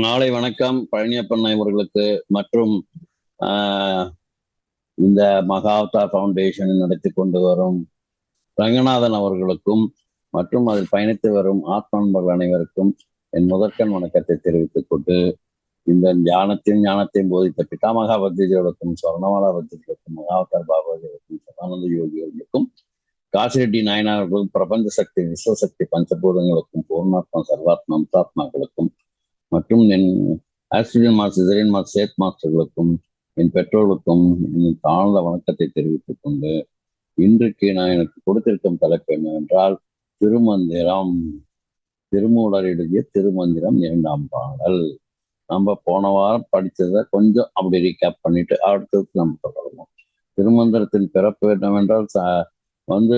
நாளை வணக்கம் பழனியப்பன் அவர்களுக்கு மற்றும் ஆஹ், இந்த மகாவதார் ஃபவுண்டேஷன் நடத்தி கொண்டு வரும் ரங்கநாதன் அவர்களுக்கும் மற்றும் அதில் பயணித்து வரும் ஆத்மன்பர்கள் அனைவருக்கும் என் முதற்கண் வணக்கத்தை தெரிவித்துக் கொண்டு இந்த ஞானத்தையும் போதித்த பிதாமகா பத்திரிகளுக்கும் சொர்ணமாலா பத்திரிகளுக்கும் மகாவதார் பாபாஜிகளுக்கும் சதானந்த யோகிகளுக்கும் காசிரெட்டி நாயனார்களுக்கும் பிரபஞ்ச சக்தி விஸ்வசக்தி பஞ்சபூதங்களுக்கும் பூர்ணாத்மா சர்வாத்மா அம்சாத்மாக்களுக்கும் மற்றும் என் ஆஸ்திரேலியன் மாஸ்டர் சிதறின் மாஸ்டர் சேத் மாஸ்டர்களுக்கும் என் பெற்றோர்களுக்கும் என் தாழ்ந்த வணக்கத்தை தெரிவித்துக் கொண்டு இன்றைக்கு நான் எனக்கு கொடுத்திருக்கும் தலைப்பு என்னவென்றால் திருமந்திரம். திருமூலர் எழுதிய திருமந்திரம் 2ஆம் பாடல். நம்ம போன வாரம் படித்ததை கொஞ்சம் அப்படி ரீகேப் பண்ணிட்டு அடுத்தது நம்ம தொடரணும். திருமந்திரத்தின் பிறப்பு என்னவென்றால் வந்து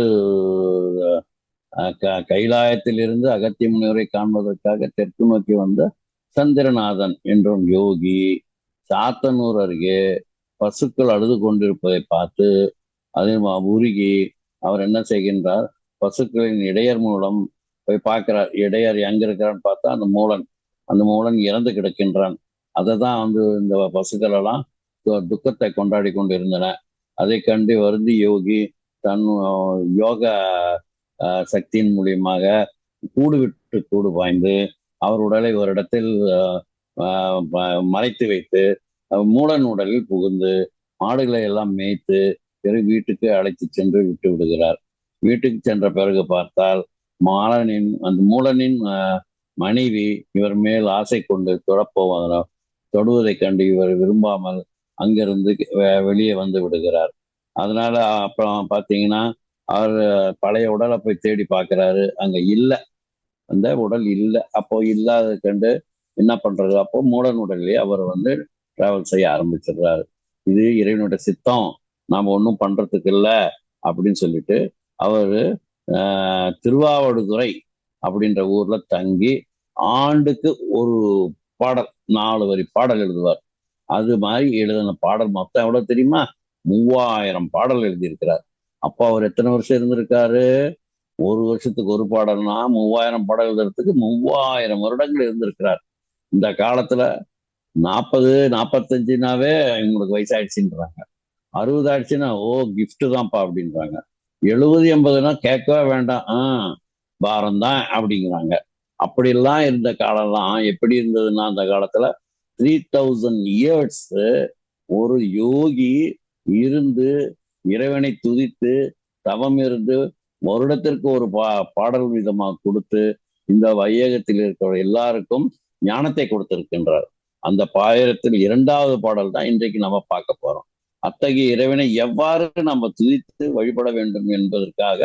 கைலாயத்தில் இருந்து அகத்திய முனிவரை காண்பதற்காக தெற்கு நோக்கி வந்த சந்திரநாதன் என்றும் யோகி சாத்தனூர் அருகே பசுக்கள் அழுது கொண்டிருப்பதை பார்த்து அதில் உருகி அவர் என்ன செய்கின்றார், பசுக்களின் இடையர் மூலம் போய் பார்க்கிறார். இடையர் எங்க இருக்கிறான்னு பார்த்தா அந்த மூலன் இறந்து கிடக்கின்றான். அதை தான் இந்த பசுக்கள் எல்லாம் துக்கத்தை கொண்டாடி கொண்டிருந்தன. அதை கண்டு வருந்தி யோகி தன் யோக சக்தியின் மூலியமாக கூடு விட்டு கூடு பாய்ந்து அவர் உடலை ஒரு இடத்தில் மறைத்து வைத்து மூலன் உடலில் புகுந்து மாடுகளை எல்லாம் மேய்த்து பிறகு வீட்டுக்கு அழைத்து சென்று விட்டு விடுகிறார். வீட்டுக்கு சென்ற பிறகு பார்த்தால் அந்த மூலனின் மனைவி இவர் மேல் ஆசை கொண்டு தொடுவதை கண்டு இவர் விரும்பாமல் அங்கிருந்து வெளியே வந்து விடுகிறார். அதனால அப்புறம் பார்த்தீங்கன்னா அவர் பழைய உடலை போய் தேடி பார்க்கிறாரு, அங்க இல்லை, அந்த உடல் இல்லை. அப்போ இல்லாத கண்டு என்ன பண்றது, அப்போ மூலன் உடல்லே அவர் டிராவல் செய்ய ஆரம்பிச்சிடுறாரு. இது இறைவனுடைய சித்தம், நாம ஒன்றும் பண்றதுக்கு இல்லை அப்படின்னு சொல்லிட்டு அவரு திருவாவடுதுறை அப்படின்ற ஊர்ல தங்கி ஆண்டுக்கு ஒரு பாடல் 4 வரி பாடல் எழுதுவார். அது மாதிரி எழுதின பாடல் மொத்தம் எவ்வளவு தெரியுமா? 3000 பாடல் எழுதியிருக்கிறார். அப்போ அவர் எத்தனை வருஷம் இருந்திருக்காரு? ஒரு வருஷத்துக்கு ஒரு பாடல்னா 3000 பாடல் எழுதுறதுக்கு 3000 வருடங்கள் இருந்திருக்கிறார். இந்த காலத்துல 40-45நாவே இவங்களுக்கு வயசாயிடுச்சுன்றாங்க. 60 ஆயிடுச்சுன்னா கிஃப்ட் தான்ப்பா அப்படின்றாங்க. 70-80னா கேட்கவே வேண்டாம், பாரம் தான் அப்படிங்கிறாங்க. அப்படிலாம் இருந்த காலம்லாம் எப்படி இருந்ததுன்னா, அந்த காலத்துல 3000 இயர்ஸ் ஒரு யோகி இருந்து இறைவனை துதித்து தவம் இருந்து வருடத்திற்கு ஒரு பாடல் விதமாக கொடுத்து இந்த வையகத்தில் இருக்கிற எல்லாருக்கும் ஞானத்தை கொடுத்திருக்கின்றார். அந்த 2வது பாடல் தான் இன்றைக்கு நம்ம பார்க்க போறோம். அத்தகைய இறைவனை எவ்வாறு நம்ம துதித்து வழிபட வேண்டும் என்பதற்காக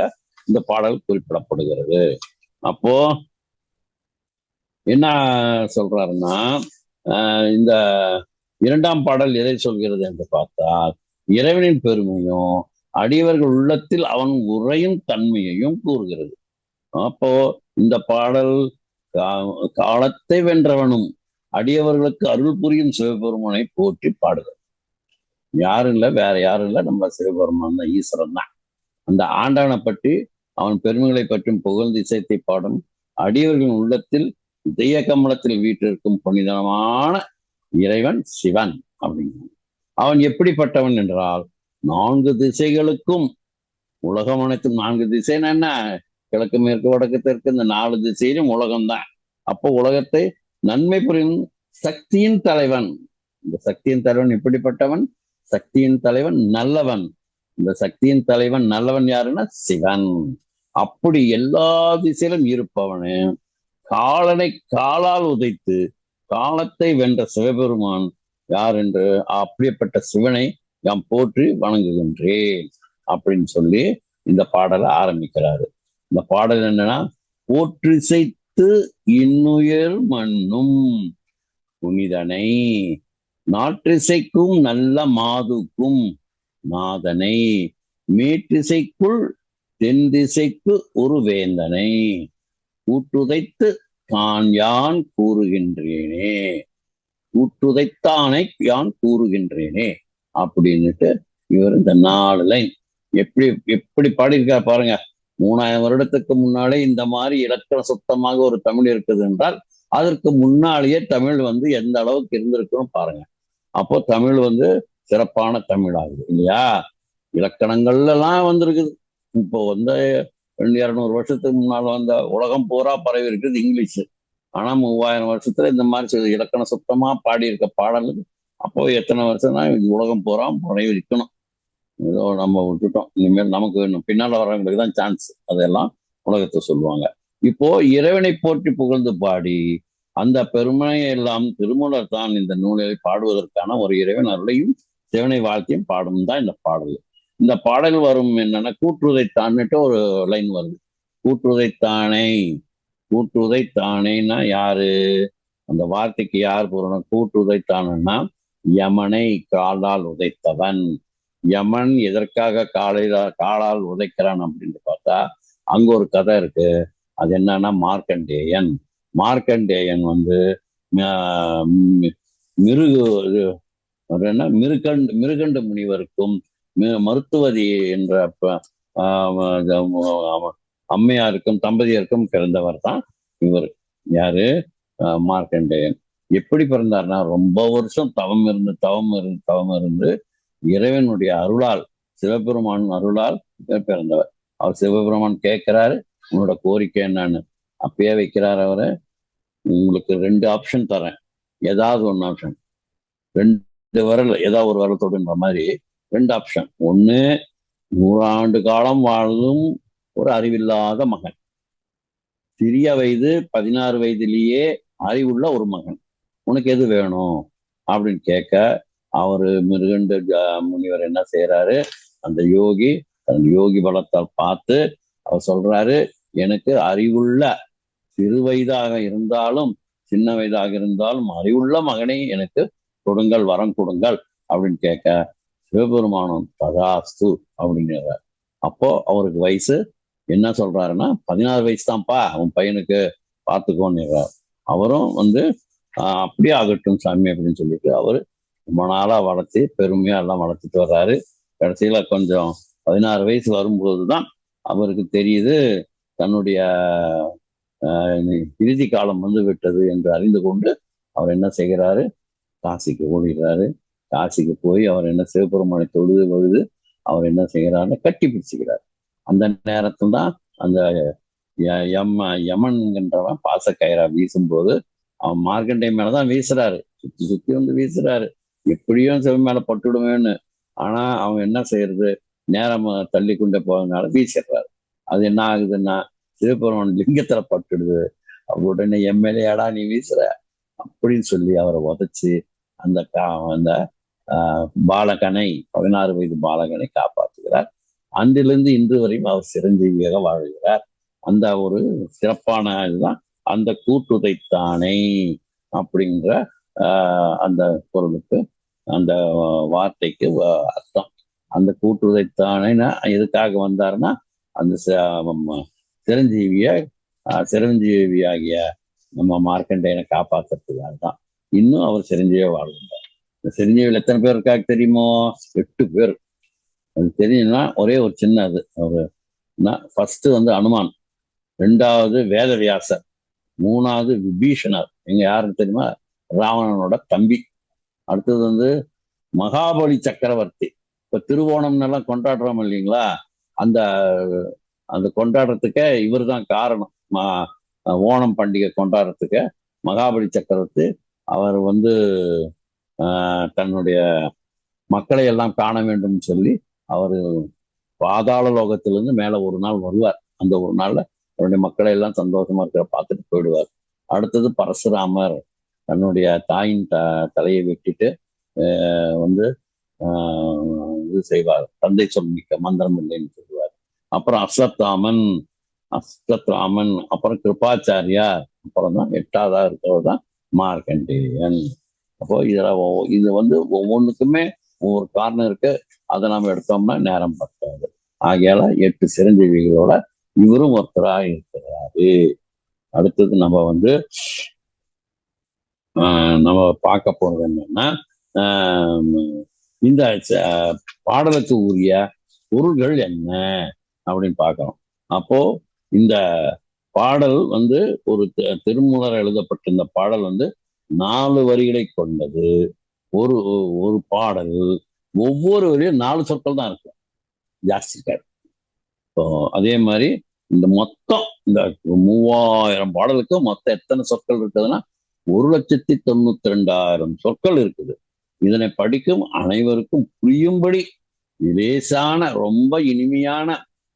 இந்த பாடல் குறிப்பிடப்படுகிறது. அப்போ என்ன சொல்றாருன்னா, இந்த 2ஆம் பாடல் எதை சொல்கிறது என்று பார்த்தால் இறைவனின் பெருமையும் அடியவர்கள் உள்ளத்தில் அவன் உறையும் தன்மையையும் கூறுகிறது. அப்போ இந்த பாடல் காலத்தை வென்றவனும் அடியவர்களுக்கு அருள் புரியும் சிவபெருமானை போற்றி பாடுகிறது. யாரும் இல்லை, வேற யாரும் இல்லை, நம்ம சிவபெருமான் தான், ஈஸ்வரன் தான். அந்த ஆண்டவனை பற்றி அவன் பெருமைகளை பற்றும் புகழ்ந்து இசைத்தை பாடும் அடியவர்களின் உள்ளத்தில் இதய கமலத்தில் வீட்டிற்கும் புனிதமான இறைவன் சிவன் அப்படிங்கிறான். அவன் எப்படிப்பட்டவன் என்றால் 4 திசைகளுக்கும் உலகம் அனைத்தும் 4 திசைன்னு என்ன, கிழக்கு மேற்கு வடக்கு தெற்கு, இந்த 4 திசையிலும் உலகம்தான். அப்போ உலகத்தை நன்மை புரியும் சக்தியின் தலைவன். இந்த சக்தியின் தலைவன் எப்படிப்பட்டவன்? சக்தியின் தலைவன் நல்லவன். இந்த சக்தியின் தலைவன் நல்லவன் யாருன்னா சிவன். அப்படி எல்லா திசையிலும் இருப்பவனு காலனை காலால் உதைத்து காலத்தை வென்ற சிவபெருமான் யார் என்று அப்படிப்பட்ட சிவனை யாம் போற்றி வணங்குகின்றேன் அப்படின்னு சொல்லி இந்த பாடலை ஆரம்பிக்கிறாரு. இந்த பாடல் என்னன்னா, போற்றிசைத்து இன்னுயர் மண்ணும் புனிதனை நாற்றிசைக்கும் நல்ல மாதுக்கும் நாதனை மேற்றிசைக்குள் தென் திசைக்கு ஒரு வேந்தனை கூட்டுதைத்து யான் கூறுகின்றேனே, கூட்டுதைத்தானை யான் கூறுகின்றேனே அப்படின்னுட்டு இவர் இந்த 4 லைன் எப்படி பாடியிருக்கார் பாருங்க. 3000 வருடத்துக்கு முன்னாலே இந்த மாதிரி இலக்கண சுத்தமாக ஒரு தமிழ் இருக்குது என்றால் அதற்கு முன்னாலேயே தமிழ் வந்து எந்த அளவுக்கு இருந்திருக்குன்னு பாருங்க. அப்போ தமிழ் வந்து சிறப்பான தமிழ் ஆகுது இல்லையா? இலக்கணங்கள்ல எல்லாம் வந்திருக்குது. இப்போ வந்து 200 வருஷத்துக்கு முன்னால் வந்த உலகம் பூரா பரவி இருக்குது இங்கிலீஷ். ஆனா 3000 வருஷத்துல இந்த மாதிரி சில இலக்கண சுத்தமா பாடியிருக்க பாடலுக்கு அப்போ எத்தனை வருஷம்னா உலகம் பூரா பரவி இருக்கணும். ஏதோ நம்ம விட்டுட்டோம். இனிமேல் நமக்கு வேணும், பின்னால வர்றவங்களுக்கு தான் சான்ஸ். அதெல்லாம் உலகத்தை சொல்லுவாங்க. இப்போ இறைவனை போற்றி புகழ்ந்து பாடி அந்த பெருமையை எல்லாம் திருமூலர் தான் இந்த நூலை பாடுவதற்கான ஒரு இறைவன் அருளையும் சிவனை வாழ்க்கையும் பாடும் தான் இந்த பாடல். இந்த பாடல் வரும் என்னன்னா, கூற்றுதைத்தான்னுட்டு ஒரு லைன் வருது. கூற்றுதைத்தானே, கூற்றுதைத்தானேன்னா யாரு? அந்த வார்த்தைக்கு யார் பூரணம்? கூற்றுதைத்தானா யமனை காலால் உதைத்தவன். யமன் எதற்காக காலால் உதைக்கிறான் அப்படின்னு பார்த்தா அங்க ஒரு கதை இருக்கு. அது என்னன்னா, மார்க்கண்டேயன். மார்க்கண்டேயன் வந்து மிருகு என்ன மிருகண்ட முனிவருக்கும் மருத்துவதி என்ற அம்மையாருக்கும் தம்பதியருக்கும் பிறந்தவர் தான் இவர். யாரு? மார்க்கண்டேயன். எப்படி பிறந்தார்னா, ரொம்ப வருஷம் தவம் இருந்து இறைவனுடைய அருளால், சிவபெருமான் அருளால் பிறந்தவர். அவர் சிவபெருமான் கேட்கிறாரு, உன்னோட கோரிக்கை என்னன்னு. அப்பயே வைக்கிறார் அவரு. உங்களுக்கு 2 ஆப்ஷன் தரேன், ஏதாவது 1 ஆப்ஷன். 2 விரல், ஏதாவது ஒரு விரல் தொடுன்ற மாதிரி 2 ஆப்ஷன். ஒண்ணு, 100 ஆண்டு காலம் வாழும் ஒரு அறிவில்லாத மகன், சிறிய வயது 16 வயதிலேயே அறிவுள்ள ஒரு மகன், உனக்கு எது வேணும் அப்படின்னு கேட்க, அவரு மிருகண்ட முனிவர் என்ன செய்யறாரு, அந்த யோகி தன் யோகி பலத்தால் பார்த்து அவர் சொல்றாரு, எனக்கு அறிவுள்ள, சிறு வயதாக இருந்தாலும் சின்ன வயதாக இருந்தாலும் அறிவுள்ள மகனை எனக்கு கொடுங்கள், வரம் கொடுங்கள் அப்படின்னு கேட்க, சிவபெருமானம் ததாஸ்து அப்படிங்கிற. அப்போ அவருக்கு வயசு என்ன சொல்றாருன்னா, 16 வயசு தான்ப்பா அவன் பையனுக்கு, பார்த்துக்கோன்னு. அவரும் வந்து அப்படியே ஆகட்டும் சாமி அப்படின்னு சொல்லிட்டு அவரு ரொம்ப நாளா வளர்த்து பெருமையா எல்லாம் வளர்த்துட்டு வர்றாரு. கடைசியில கொஞ்சம் 16 வயசு வரும்போதுதான் அவருக்கு தெரியுது தன்னுடைய இறுதி காலம் வந்து விட்டது என்று அறிந்து கொண்டு அவர் என்ன செய்கிறாரு, காசிக்கு ஓடுகிறாரு. காசிக்கு போய் அவர் என்ன சிவபெருமானை தொழுது அவர் என்ன செய்கிறாரு, கட்டி பிடிச்சுக்கிறார். அந்த நேரத்தில் தான் அந்த யமன்கின்றவன் பாசக்கயிறா வீசும்போது அவன் மார்க்கண்டேய மேலதான் வீசுறாரு, சுத்தி சுத்தி வந்து வீசுறாரு, எப்படியும் சிவன் மேல பட்டுடுவேன்னு. ஆனா அவன் என்ன செய்யறது, நேரம் தள்ளி கொண்டே போறதுனால வீசிடுறாரு. அது என்ன ஆகுதுன்னா, சிவபெருமான் லிங்கத்துல பட்டுடுது. உடனே எம்எல்ஏடா நீ வீசுற அப்படின்னு சொல்லி அவரை உதைச்சு அந்த அந்த பாலகனை, 16 வயது பாலகனை காப்பாற்றுகிறார். அன்றிலிருந்து இன்று வரையும் அவர் சிரஞ்சீவியாக வாழ்கிறார். அந்த ஒரு சிறப்பான இதுதான் அந்த கூற்றுதைத்தானே அப்படிங்கிற அந்த பொருளுக்கு, அந்த வார்த்தைக்கு அர்த்தம். அந்த கூற்றுதைத்தானேன்னா எதுக்காக வந்தாருன்னா, அந்த சிரஞ்சீவியாகிய நம்ம மார்க்கண்டேயனை காப்பாற்றுறதுக்காக தான். இன்னும் அவர் சிரஞ்சீவியா வாழ்ந்தார். இந்த சிரஞ்சீவியில் எத்தனை பேர் இருக்காங்க தெரியுமோ? 8 பேர். அது தெரியும்னா ஒரே ஒரு சின்ன அது ஒரு, ஃபர்ஸ்ட் வந்து அனுமான், 2வது வேதவியாசர், 3வது விபீஷணர், எங்க யாருன்னு தெரியுமா, ராவணனோட தம்பி. அடுத்தது வந்து மகாபலி சக்கரவர்த்தி. இப்ப திருவோணம்னு எல்லாம் கொண்டாடுறோம் இல்லைங்களா, அந்த அந்த கொண்டாடுறதுக்கு இவர் தான் காரணம். ஓணம் பண்டிகை கொண்டாடுறதுக்கு மகாபலி சக்கரவர்த்தி அவர் வந்து தன்னுடைய மக்களை எல்லாம் காண வேண்டும் சொல்லி அவர் பாதாள லோகத்திலிருந்து மேல ஒரு நாள் வருவார். அந்த ஒரு நாள்ல அவருடைய மக்களை எல்லாம் சந்தோஷமா இருக்கிற பார்த்துட்டு போயிடுவார். அடுத்தது பரசுராமர் தன்னுடைய தாயின் தலையை வெட்டிட்டு வந்து இது செய்வார், தந்தை சொல்லிக்க மந்திரம் இல்லைன்னு சொல்லுவார். அப்புறம் அஸ்வத்தாமன், அப்புறம் கிருபாச்சாரியார், அப்புறம் தான் 8வதா இருக்கிறது தான் மார்க்கண்டேயன். அப்போ இது வந்து ஒவ்வொன்றுக்குமே ஒவ்வொரு காரணம் இருக்கு. அதை நம்ம எடுத்தோம்னா நேரம் பத்தாது. ஆகையால 8 சிரஞ்சீவிகளோட இவரும் ஒருத்தராக இருக்கிறாரு. அடுத்தது நம்ம வந்து நம்ம பார்க்க போறது என்னன்னா, இந்த பாடலுக்கு உரிய பொருள்கள் என்ன அப்படின்னு பார்க்கணும். அப்போ இந்த பாடல் வந்து ஒரு திருமூலர் எழுதப்பட்ட இந்த பாடல் வந்து 4 வரிகளை கொண்டது. ஒரு ஒரு பாடல் ஒவ்வொரு வரியும் 4 சொற்கள் தான் இருக்கும், ஜாஸ்தி இருக்காது. இப்போ அதே மாதிரி இந்த மொத்தம் இந்த 3000 பாடலுக்கு மொத்தம் எத்தனை சொற்கள் இருக்குதுன்னா 1,92,000 சொற்கள் இருக்குது. இதனை படிக்கும் அனைவருக்கும் புரியும்படி லேசான ரொம்ப இனிமையான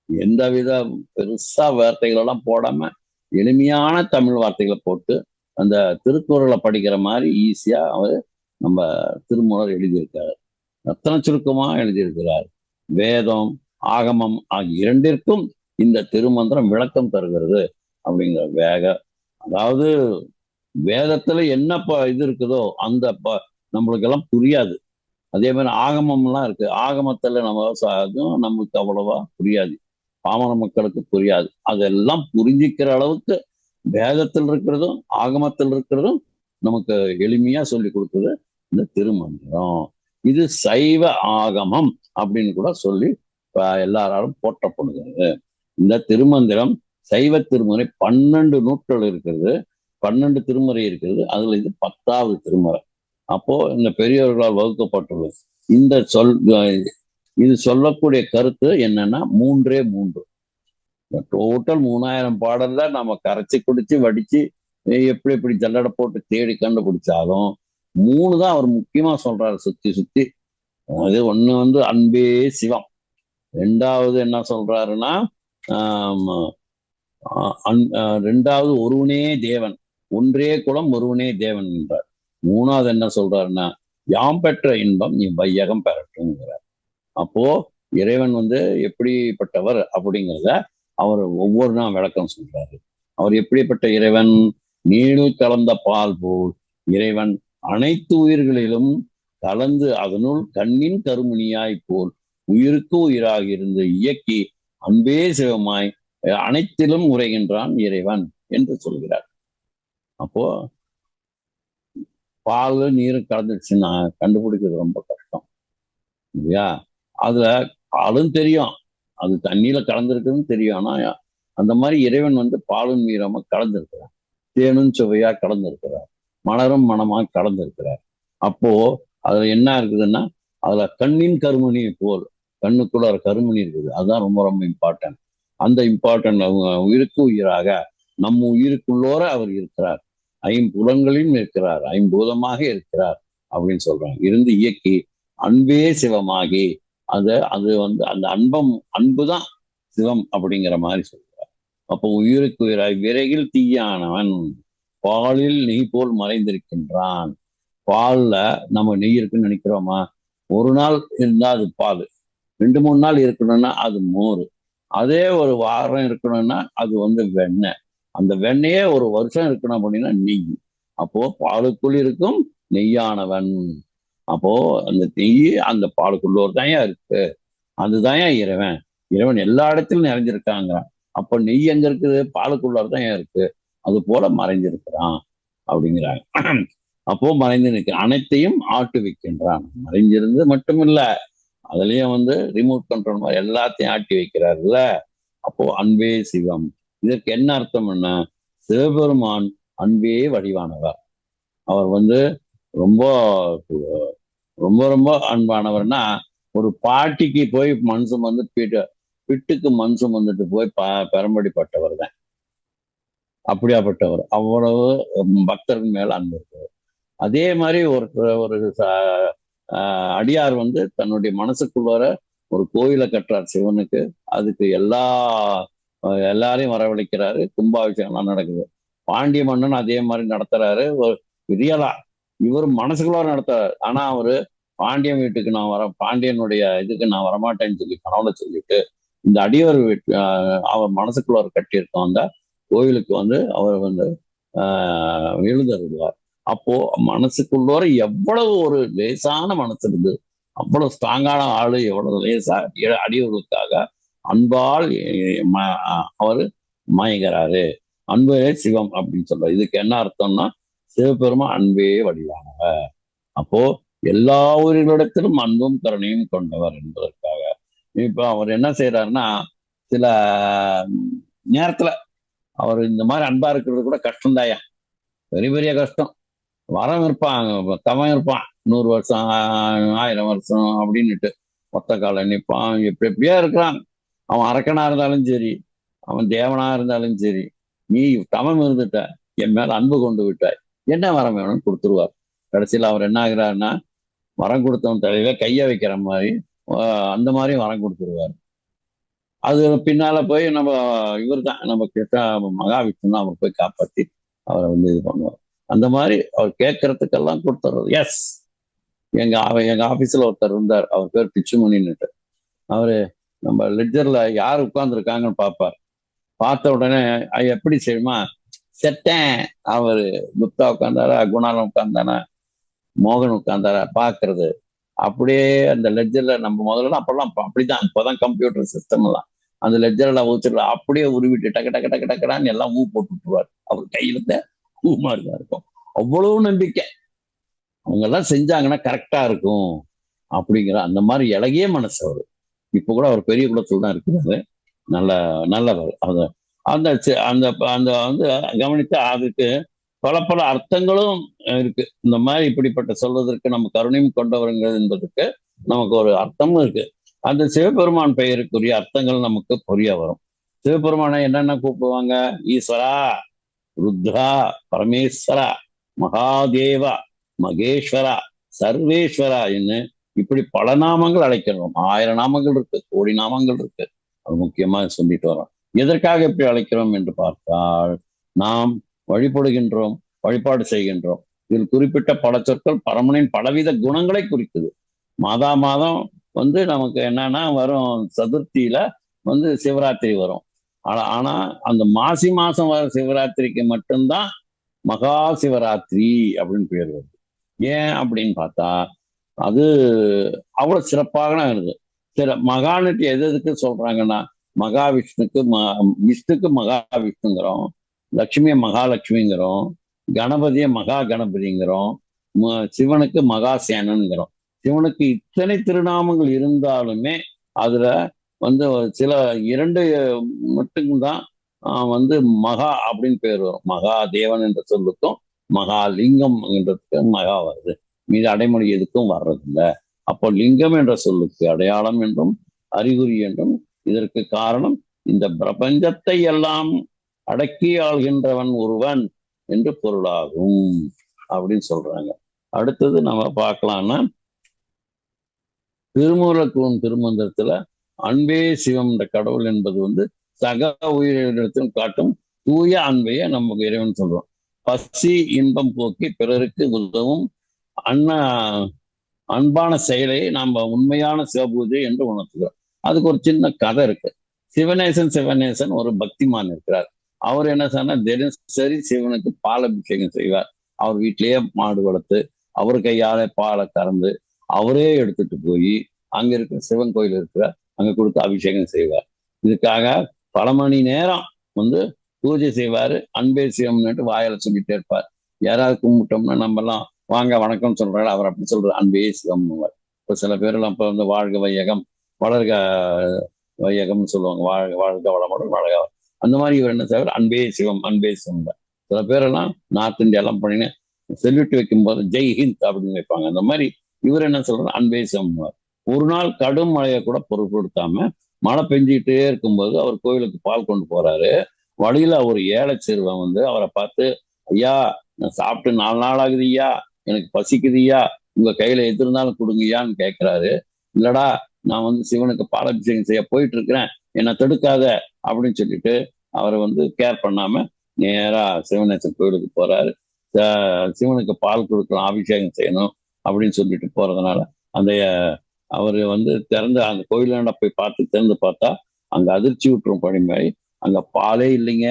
எந்தவித பெருசா வார்த்தைகள் எல்லாம் போடாம எளிமையான தமிழ் வார்த்தைகளை போட்டு அந்த திருக்குறளை படிக்கிற மாதிரி ஈஸியா அவர் நம்ம திருமூலர் எழுதியிருக்கார். ரத்தன சுருக்கமா எழுதியிருக்கிறார். வேதம் ஆகமம் ஆகிய இரண்டிற்கும் இந்த திருமந்திரம் விளக்கம் தருகிறது. அப்படிங்கிற அதாவது வேதத்துல என்ன இது இருக்குதோ அந்த நம்மளுக்கு எல்லாம் புரியாது. அதே மாதிரி ஆகமம்லாம் இருக்கு. ஆகமத்துல அதுவும் நமக்கு அவ்வளவா புரியாது, பாமர மக்களுக்கு புரியாது. அதெல்லாம் புரிஞ்சிக்கிற அளவுக்கு வேதத்தில் இருக்கிறதும் ஆகமத்தில் இருக்கிறதும் நமக்கு எளிமையா சொல்லி கொடுக்குது இந்த திருமந்திரம். இது சைவ ஆகமம் அப்படின்னு கூட சொல்லி எல்லாராலும் போற்றப்படுகிறது. இந்த திருமந்திரம் சைவ திருமுறை 12 நூட்கள் இருக்கிறது, 12 திருமுறை இருக்கிறது. அதுல இது 10வது திருமுறை. அப்போ இந்த பெரியவர்களால் வகுக்கப்பட்டுள்ளது. இந்த இது சொல்லக்கூடிய கருத்து என்னன்னா 3 டோட்டல் 3000 பாடல்ல நம்ம கரைச்சி குடிச்சு வடிச்சு எப்படி எப்படி ஜல்லடை போட்டு தேடி கண்டுபிடிச்சாலும் 3 தான் அவர் முக்கியமா சொல்றாரு சுத்தி சுத்தி. அது ஒண்ணு வந்து அன்பே சிவம், 2வது என்ன சொல்றாருன்னா 2வது ஒருவனே தேவன், ஒன்றே குலம் ஒருவனே தேவன் என்றார். 3வது என்ன சொல்றாருன்னா யாம் பெற்ற இன்பம் நீ வையகம் பெறட்டும்ங்கிறார். அப்போ இறைவன் வந்து எப்படிப்பட்டவர் அப்படிங்கிறத அவர் ஒவ்வொரு நாள் விளக்கம் சொல்றாரு. அவர் எப்படிப்பட்ட இறைவன்? நீள் கலந்த பால் போல் இறைவன் அனைத்து உயிர்களிலும் கலந்து அதனுள் கண்ணின் கருமணியாய் போல் உயிருக்கு உயிராக இருந்து இயக்கி அன்பே சிவமாய் அனைத்திலும் உரைகின்றான் இறைவன் என்று சொல்கிறார். அப்போ பால் நீரும் கலந்துடுச்சுன்னா கண்டுபிடிக்கிறது ரொம்ப கஷ்டம் இல்லையா? அதுல பாலும் தெரியும், அது தண்ணியில கலந்துருக்குன்னு தெரியும். ஆனா அந்த மாதிரி இறைவன் வந்து பாலும் நீரமா கலந்துருக்கிறார், தேனும் சுவையா கலந்துருக்கிறார், மலரும் மனமா கலந்துருக்கிறார். அப்போ அதுல என்ன இருக்குதுன்னா அதுல கண்ணின் கருமணி போல், கண்ணுக்குள்ள ஒரு கருமணி இருக்குது. அதுதான் ரொம்ப ரொம்ப இம்பார்ட்டன்ட். அந்த இம்பார்ட்டன்ட் உயிருக்கு உயிராக நம்ம உயிருக்குள்ளோர அவர் இருக்கிறார், ஐம்புலங்களிலும் இருக்கிறார், ஐம்பூதமாக இருக்கிறார் அப்படின்னு சொல்றாங்க. இருந்து இயக்கி அன்பே சிவமாகி அது வந்து அந்த அன்புதான் சிவம் அப்படிங்கிற மாதிரி சொல்றார். அப்போ உயிருக்கு உயிராய் விரைவில் தீயானவன் பாலில் நெய் போல் மறைந்திருக்கின்றான். பால்ல நம்ம நெய் இருக்குன்னு நினைக்கிறோமா? ஒரு நாள் இருந்தா அது பால், 2-3 நாள் இருக்கணும்னா அது மோர், அதே ஒரு வாரம் இருக்கணும்னா அது வந்து வெண்ணெய், அந்த வெண்ணெயே ஒரு வருஷம் இருக்கணும் அப்படின்னா நெய். அப்போ பாலுக்குள் இருக்கும் நெய்யானவன். அப்போ அந்த நெய் அந்த பாலுக்குள்ளோர் தான் இருக்கு, அதுதான் இறைவன். இறைவன் எல்லா இடத்திலும் நிறைஞ்சிருக்காங்க. அப்போ நெய் எங்க இருக்குது? பாலுக்குள்ளார் தான் இருக்கு. அது போல மறைஞ்சிருக்கிறான் அப்படிங்கிறாங்க. அப்போ மறைந்து நிற்க அனைத்தையும் ஆட்டுவிக்கின்றான். மறைஞ்சிருந்து மட்டும் இல்ல, அதுலயும் வந்து ரிமோட் கண்ட்ரோல் மாதிரி எல்லாத்தையும் ஆட்டி வைக்கிறாருல்ல. அப்போ அன்பே சிவம், இதற்கு என்ன அர்த்தம்னா சிவபெருமான் அன்பே வடிவானவர். அவர் வந்து ரொம்ப ரொம்ப ரொம்ப அன்பானவர்னா ஒரு பாட்டிக்கு போய் மண் சுமந்து பிட்டுக்கு மண் சுமந்துட்டு போய் பெரம்படிப்பட்டவர் தான். அப்படியாப்பட்டவர், அவ்வளவு பக்தர்கள் மேல அன்பு இருக்கிறவர். அதே மாதிரி ஒரு அடியார் வந்து தன்னுடைய மனசுக்குள்ளார ஒரு கோயிலை கட்டுறார் சிவனுக்கு. அதுக்கு எல்லாரையும் வரவழைக்கிறாரு, கும்பாபிஷேகம்லாம் நடக்குது. பாண்டிய மன்னன் அதே மாதிரி நடத்துறாரு. ஒரு ரியலா இவர் மனசுக்குள்ளார நடத்துறாரு. ஆனா அவரு பாண்டியன் வீட்டுக்கு நான் பாண்டியனுடைய இதுக்கு நான் வரமாட்டேன்னு சொல்லி கனவுல சொல்லிட்டு இந்த அடியவர் அவர் மனசுக்குள்ளார கட்டியிருக்கோம் அந்த கோயிலுக்கு வந்து அவர் வந்து எழுந்தருள்வார். அப்போ மனசுக்குள்ளோர எவ்வளவு ஒரு லேசான மனசு இருந்து, அவ்வளவு ஸ்ட்ராங்கான ஆளு, எவ்வளவு லேசா அடியவர்களுக்காக அன்பால் அவர் மயங்கிறாரு. அன்பே சிவம் அப்படின்னு சொல்றாரு. இதுக்கு என்ன அர்த்தம்னா சிவபெருமா அன்பே வடிவானவ. அப்போ எல்லா உயிர்களிடத்திலும் அன்பும் கருணையும் கொண்டவர் என்பதற்காக இப்ப அவர் என்ன செய்யறாருன்னா சில நேரத்துல அவர் இந்த மாதிரி அன்பா இருக்கிறது கூட கஷ்டம்தாயா, பெரிய பெரிய கஷ்டம். வரம் இருப்பான், தவம் இருப்பான், 100 வருஷம் 1000 வருஷம் அப்படின்னுட்டு மொத்த காலம் நிற்பான், எப்படி எப்படியா இருக்கிறான். அவன் அரக்கனா இருந்தாலும் சரி, அவன் தேவனா இருந்தாலும் சரி, நீ தவம் இருந்துட்ட, என் மேல அன்பு கொண்டு விட்டாய், என்ன வரம் வேணும்னு கொடுத்துருவார். கடைசியில் அவர் என்ன ஆகிறாருன்னா, வரம் கொடுத்தவன் தலையில கைய வைக்கிற மாதிரி அந்த மாதிரி வரம் கொடுத்துருவார். அது பின்னால போய் நம்ம இவர் தான் நம்ம கிட்ட மகாவிஷ்ணு தான் அவர் போய் காப்பாத்தி அவரை வந்து இது பண்ணுவார். அந்த மாதிரி அவர் கேட்கறதுக்கெல்லாம் கொடுத்துறது. எஸ், எங்க ஆபீஸ்ல ஒருத்தர் இருந்தார், அவர் பேர் பிச்சுமணின்னுட்டு. அவரு நம்ம லெட்ஜர்ல யார் உட்கார்ந்துருக்காங்கன்னு பார்ப்பார். பார்த்த உடனே எப்படி செய்யுமா, செட்டேன் அவரு குப்தா உட்கார்ந்தாரா, குணாலம் உட்கார்ந்தானா, மோகன் உட்கார்ந்தாரா பாக்குறது. அப்படியே அந்த லெட்ஜர்ல நம்ம முதல்ல அப்பெல்லாம் அப்படிதான், இப்போதான் கம்ப்யூட்டர் சிஸ்டம் எல்லாம், அந்த லெட்ஜர்ல ஊத்துட்டு அப்படியே உருவிட்டு டக்கு டக்கு டக்கு டக்குடான்னு எல்லாம் ஊ போட்டு விட்டுருவார். அவர் கையில இருந்த ஊ மாதிரிதான் இருக்கும். அவ்வளவு நம்பிக்கை, அவங்க எல்லாம் செஞ்சாங்கன்னா கரெக்டா இருக்கும் அப்படிங்கிற அந்த மாதிரி இலகிய மனசு அவரு. இப்ப கூட அவர் பெரிய குலத்துல தான் இருக்கிறாரு, நல்ல நல்லவர். அந்த அந்த அந்த அந்த வந்து கவனித்தா அதுக்கு பல பல அர்த்தங்களும் இருக்கு. இந்த மாதிரி இப்படிப்பட்ட சொல்வதற்கு நம்ம கருணையும் கொண்டவர்கள் என்பதற்கு நமக்கு ஒரு அர்த்தமும் இருக்கு. அந்த சிவபெருமான் பெயருக்குரிய அர்த்தங்கள் நமக்கு புரிய வரும். சிவபெருமானை என்னென்ன கூப்பிடுவாங்க, ஈஸ்வரா, ருத்ரா, பரமேஸ்வரா, மகாதேவா, மகேஸ்வரா, சர்வேஸ்வரா என்று இப்படி பல நாமங்கள் அழைக்கிறோம். 1000 நாமங்கள் இருக்கு, கோடி நாமங்கள் இருக்கு. அது முக்கியமா சொல்லிட்டு வரோம். எதற்காக இப்படி அழைக்கிறோம் என்று பார்த்தால், நாம் வழிபடுகின்றோம், வழிபாடு செய்கின்றோம். இதில் குறிப்பிட்ட பல சொற்கள் பரமனின் பலவித குணங்களை குறிக்குது. மாதா மாதம் வந்து நமக்கு என்னன்னா வரும், சதுர்த்தியில வந்து சிவராத்திரி வரும். ஆனா அந்த மாசி மாசம் வர சிவராத்திரிக்கு மட்டும்தான் மகா சிவராத்திரி அப்படின்னு பேர் வருது. ஏன் அப்படின்னு பார்த்தா, அது அவ்வளவு சிறப்பாக இருக்கு. சில மகானுக்கு எது எதுக்கு சொல்றாங்கன்னா, மகாவிஷ்ணுக்கு விஷ்ணுக்கு மகாவிஷ்ணுங்கிறோம், லட்சுமியை மகாலட்சுமிங்கிறோம், கணபதியை மகா கணபதிங்கிறோம், சிவனுக்கு மகாசேனன்கிறோம். சிவனுக்கு இத்தனை திருநாமங்கள் இருந்தாலுமே அதுல வந்து சில 2 மட்டும்தான் வந்து மகா அப்படின்னு பேர் வரும். மகா தேவன் என்ற சொல்லுக்கும் மகாலிங்கம் என்றதுக்கும் மகா வருது. மீது அடைமொழி எதுக்கும் வர்றதில்லை. அப்போ லிங்கம் என்ற சொல்லுக்கு அடையாளம் என்றும் அறிகுறி என்றும், இதற்கு காரணம் இந்த பிரபஞ்சத்தை எல்லாம் அடக்கி ஆள்கின்றவன் ஒருவன் என்று பொருளாகும் அப்படின்னு சொல்றாங்க. அடுத்தது நம்ம பார்க்கலாம்னா, திருமூலக்குவன் திருமந்திரத்துல அன்பே சிவம் என்ற கடவுள் என்பது வந்து சக உயிரினத்திலும் காட்டும் தூய அன்பையை நமக்கு இறைவன் சொல்றோம். பசி இன்பம் போக்கி பிறருக்கு உதவும் அன்பான செயலை நாம் உண்மையான சிவபூஜை என்று உணர்த்துகிறோம். அதுக்கு ஒரு சின்ன கதை இருக்கு. சிவனேசன் ஒரு பக்திமான் இருக்கிறார். அவர் என்ன சொன்னா, தினசரி சிவனுக்கு பால் அபிஷேகம் செய்வார். அவர் வீட்டிலேயே மாடு வளர்த்து அவர் கையால பாலை கறந்து அவரே எடுத்துட்டு போய் அங்க இருக்கிற சிவன் கோயில் இருக்கிற அங்க கொடுத்து அபிஷேகம் செய்வார். இதுக்காக பல மணி நேரம் வந்து பூஜை செய்வாரு. அன்பே சிவம்னுட்டு வாயில சொல்லிட்டே இருப்பார். யாராவது கும்பிட்டோம்னா நம்ம எல்லாம் வாங்க வணக்கம் சொல்றாரு, அவர் அப்படி சொல்றாரு, அன்பே சிவம். இப்போ சில பேரெல்லாம் இப்போ வந்து வாழ்க வையகம் வளர்க வையகம்னு சொல்லுவாங்க, வாழ்க வாழ்க வளமுடன் வாழ்க. அந்த மாதிரி இவர் என்ன செய்வார், அன்பே சிவம் அன்பே சிவம். சில பேரெல்லாம் நார்த் இந்தியா எல்லாம் பண்ணின்னு செல்யூட் வைக்கும் போது ஜெய் ஹிந்த் அப்படின்னு வைப்பாங்க. அந்த மாதிரி இவர் என்ன சொல்றாரு, அன்பே சிவம். ஒரு நாள் கடும் மழையை கூட பொருட்படுத்தாம மழை பெஞ்சிக்கிட்டே இருக்கும்போது அவர் கோயிலுக்கு பால் கொண்டு போறாரு. வழியில ஒரு ஏழை சிறுவன் வந்து அவரை பார்த்து, ஐயா நான் சாப்பிட்டு 4 நாள் ஆகுது ஐயா, எனக்கு பசிக்குதுயா, உங்க கையில எது இருந்தாலும் கொடுங்கய்யான்னு கேட்கிறாரு. இல்லடா நான் வந்து சிவனுக்கு பாலாபிஷேகம் செய்ய போயிட்டு இருக்கிறேன், என்னை தடுக்காத அப்படின்னு சொல்லிட்டு அவரை வந்து கேர் பண்ணாம நேரா சிவனேசன் கோயிலுக்கு போறாரு. சிவனுக்கு பால் கொடுக்கலாம், அபிஷேகம் செய்யணும் அப்படின்னு சொல்லிட்டு போறதுனால அந்த அவரு வந்து திறந்து அந்த கோயிலாண்ட போய் பார்த்து திறந்து பார்த்தா அங்க அதிர்ச்சி விட்டுரும் பனி மாதிரி. அங்க பாலே இல்லைங்க.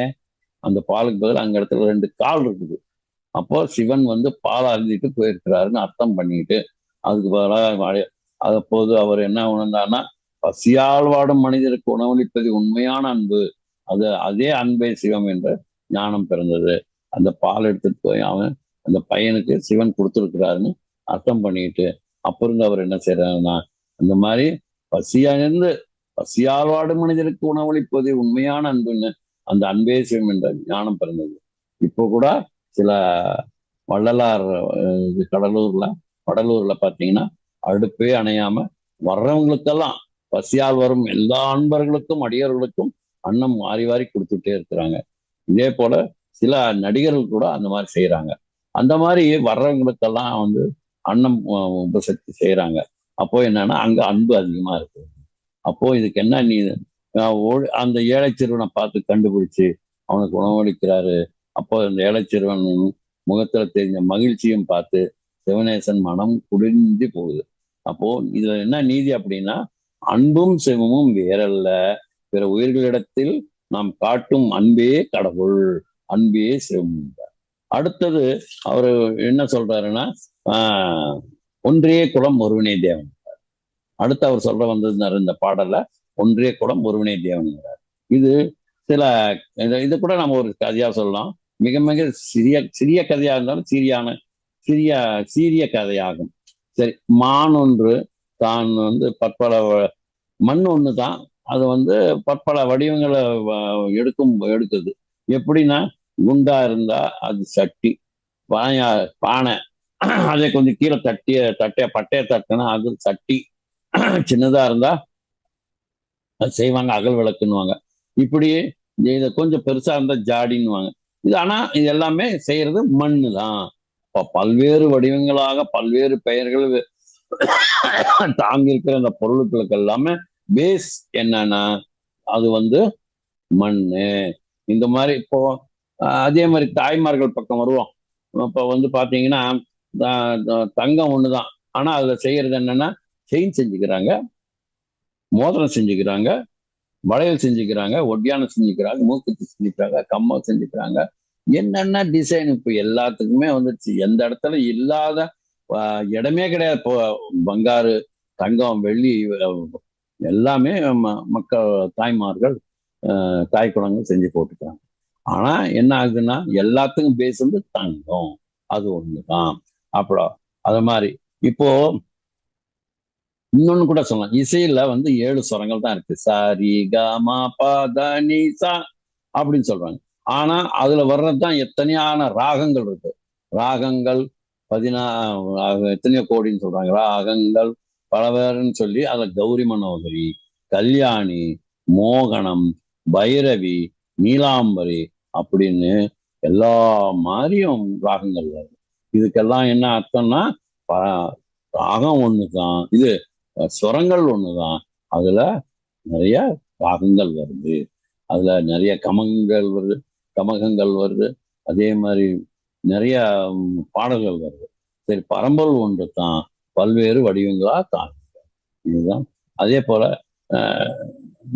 அந்த பாலுக்கு பதில் அங்க இடத்துல 2 கால் இருக்குது. அப்போ சிவன் வந்து பால் அருந்திட்டு போயிருக்கிறாருன்னு அர்த்தம் பண்ணிட்டு அதுக்கு பதிலாக அப்போது அவர் என்ன உணர்ந்தார்னா, பசியால் வாடும் மனிதருக்கு உணவளிப்பது உண்மையான அன்பு, அதே அன்பே சிவம் என்ற ஞானம் பிறந்தது. அந்த பால் எடுத்துட்டு போய் அவன் அந்த பையனுக்கு சிவன் கொடுத்துருக்கிறாருன்னு அர்த்தம் பண்ணிட்டு அப்பிருந்து அவர் என்ன செய்யறாருன்னா, அந்த மாதிரி பசியால் வாடும் மனிதருக்கு உணவளிப்பது உண்மையான அன்புன்னு அந்த அன்பே சிவம் என்ற ஞானம் பிறந்தது. இப்போ கூட சில வள்ளலார் கடலூர்ல வடலூர்ல பாத்தீங்கன்னா அடுப்பே அணையாம வர்றவங்களுக்கெல்லாம் பசியால் வரும் எல்லா அன்பர்களுக்கும் அடியவர்களுக்கும் அன்னம் வாரி வாரி கொடுத்துட்டே இருக்கிறாங்க. இதே போல சில நடிகர்கள் கூட அந்த மாதிரி செய்யறாங்க. அந்த மாதிரி வர்றவங்களுக்கெல்லாம் வந்து அன்னம் உபசரித்து செய்யறாங்க. அப்போ என்னன்னா அங்க அன்பு அதிகமா இருக்கு. அப்போ இதுக்கு என்ன நீ அந்த ஏழை சிறுவனை பார்த்து கண்டுபிடிச்சு அவனுக்கு உணவளிக்கிறாரு. அப்போ அந்த ஏழை சிறுவன் முகத்துல தெரிஞ்ச மகிழ்ச்சியும் பார்த்து சிவநேசன் மனம் குளிர்ந்து போகுது. அப்போ இதுல என்ன நீதி அப்படின்னா, அன்பும் சிவமும் வேறல்ல, பிற உயிர்களிடத்தில் நாம் காட்டும் அன்பே கடவுள், அன்பே சிவம். அடுத்தது அவரு என்ன சொல்றாருன்னா, ஒன்றே குலம் ஒருவனே தேவன். அடுத்து அவர் சொல்ற வந்தது இந்த பாடல்ல ஒன்றே குலம் ஒருவனே தேவன். இது சில இது கூட நம்ம ஒரு கதையா சொல்லலாம். மிக மிக சிறிய சிறிய கதையா இருந்தாலும் சீரிய கதையாகும். சரி, மான் ஒன்று தான் வந்து பற்பல மண் ஒன்று தான், அது வந்து பற்பல வடிவங்களை எடுக்குது. எப்படின்னா, குண்டா இருந்தா அது சட்டி, பானை, அதை கொஞ்சம் கீழே பட்டைய தட்டினா அது சட்டி, சின்னதா இருந்தா அது செய்வாங்க அகல் விளக்குன்னுவாங்க. இப்படி இதை கொஞ்சம் பெருசா இருந்தா ஜாடின்னுவாங்க. இது ஆனா இது எல்லாமே செய்யறது மண்ணு தான். பல்வேறு வடிவங்களாக பல்வேறு பெயர்கள் தாங்கி இருக்கிற அந்த பொருட்களுக்கு எல்லாமே பேஸ் என்னன்னா அது வந்து மண்ணு. இந்த மாதிரி இப்போ அதே மாதிரி தாய்மார்கள் பக்கம் வருவோம். இப்போ வந்து பாத்தீங்கன்னா தங்கம் ஒண்ணுதான், ஆனா அதுல செய்யறது என்னன்னா செயின் செஞ்சுக்கிறாங்க, மோதிரம் செஞ்சுக்கிறாங்க, வளையல் செஞ்சுக்கிறாங்க, ஒட்டியானம் செஞ்சுக்கிறாங்க, மூக்குத்தி செஞ்சுக்கிறாங்க, கம்மல் செஞ்சுக்கிறாங்க. என்னென்ன டிசைன் இப்போ எல்லாத்துக்குமே வந்துருச்சு. எந்த இடத்துல இல்லாத இடமே கிடையாது. இப்போ பங்காரு, தங்கம், வெள்ளி எல்லாமே மக்கள் தாய்மார்கள் தாய் குழந்தைகள் செஞ்சு போட்டுக்கிறாங்க. ஆனா என்ன ஆகுதுன்னா எல்லாத்துக்கும் பேஸ் வந்து தங்கம், அது ஒண்ணுதான். அப்புறம் அது மாதிரி இப்போ இன்னொன்னு கூட சொல்லலாம். இசையில வந்து 7 ஸ்வரங்கள் தான் இருக்கு. சாரி கமா பதனி சா அப்படின்னு சொல்றாங்க. ஆனா அதுல வர்றதுதான் எத்தனையான ராகங்கள் இருக்கு. ராகங்கள் எத்தனையோ கோடின்னு சொல்றாங்க. ராகங்கள் பலவேறுன்னு சொல்லி அதுல கௌரி மனோகரி, கல்யாணி, மோகனம், பைரவி, நீலாம்பரி அப்படின்னு எல்லா மாதிரியும் ராகங்கள் வருது. இதுக்கெல்லாம் என்ன அர்த்தம்னா ராகம் ஒண்ணுதான், இது ஸ்வரங்கள் ஒண்ணுதான், அதுல நிறைய ராகங்கள் வருது, அதுல நிறைய கமகங்கள் வருது, அதே மாதிரி நிறைய பாடல்கள் வருது. சரி, பரம்பொருள் ஒன்று தான், பல்வேறு வடிவங்களா தான். இதுதான். அதே போல